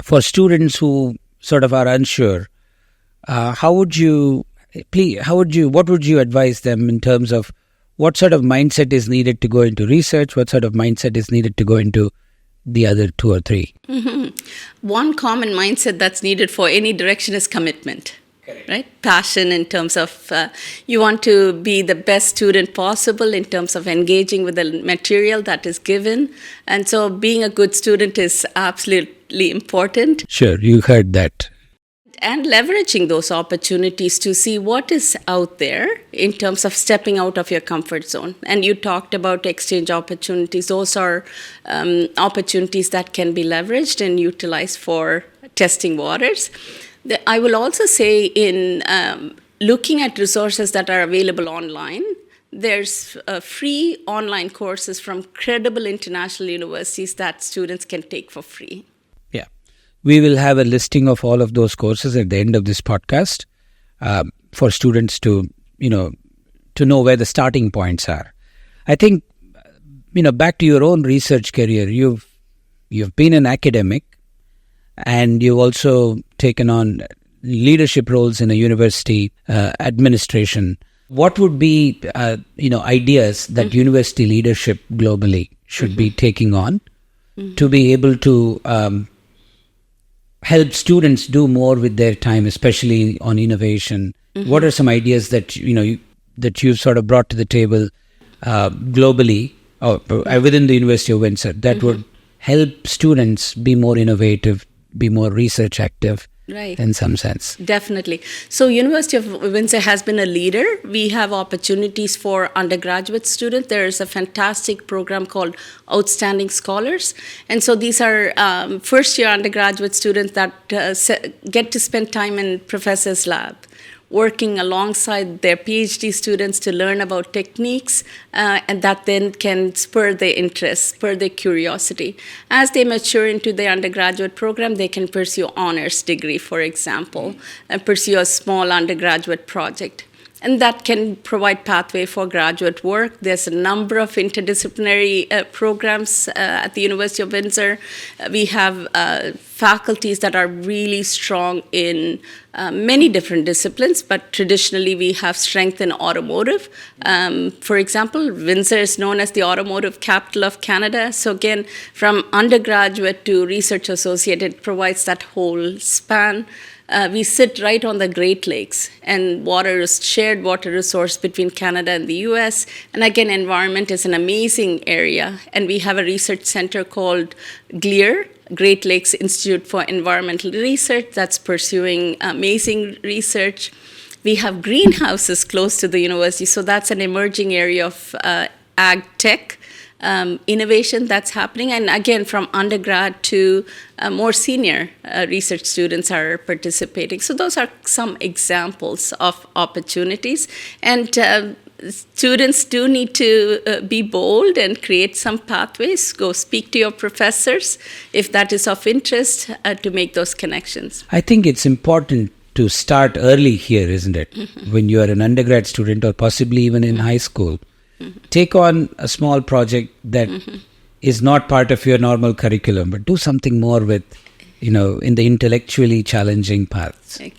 for students who sort of are unsure, what would you advise them in terms of what sort of mindset is needed to go into research? What sort of mindset is needed to go into the other two or three? One common mindset that's needed for any direction is commitment. Correct. Right? Passion in terms of you want to be the best student possible in terms of engaging with the material that is given. And so being a good student is absolutely important. Sure, you heard that. And leveraging those opportunities to see what is out there in terms of stepping out of your comfort zone. And you talked about exchange opportunities. Those are opportunities that can be leveraged and utilized for testing waters. I will also say in looking at resources that are available online, there's free online courses from credible international universities that students can take for free. Yeah. We will have a listing of all of those courses at the end of this podcast for students to know where the starting points are. I think, back to your own research career, you've been an academic and you've also taken on leadership roles in a university administration. What would be, ideas that university leadership globally should be taking on to be able to help students do more with their time, especially on innovation? What are some ideas that that you've sort of brought to the table globally or within the University of Windsor that would help students be more innovative, be more research active? Right. In some sense. Definitely. So University of Windsor has been a leader. We have opportunities for undergraduate students. There is a fantastic program called Outstanding Scholars. And so these are first-year undergraduate students that get to spend time in professor's lab, working alongside their PhD students to learn about techniques and that then can spur their interest, spur their curiosity. As they mature into their undergraduate program, they can pursue honors degree, for example, and pursue a small undergraduate project. And that can provide pathway for graduate work. There's a number of interdisciplinary programs at the University of Windsor. We have faculties that are really strong in many different disciplines, but traditionally we have strength in automotive. For example, Windsor is known as the automotive capital of Canada. So again, from undergraduate to research associate, it provides that whole span. We sit right on the Great Lakes, and water is shared water resource between Canada and the US. And again, environment is an amazing area. And we have a research center called GLEAR, Great Lakes Institute for Environmental Research, that's pursuing amazing research. We have greenhouses close to the university, so that's an emerging area of ag tech. Innovation that's happening. And again, from undergrad to more senior research students are participating. So those are some examples of opportunities. And students do need to be bold and create some pathways. Go speak to your professors if that is of interest to make those connections. I think it's important to start early here, isn't it? When you are an undergrad student or possibly even in high school. Take on a small project that is not part of your normal curriculum, but do something more with, in the intellectually challenging paths.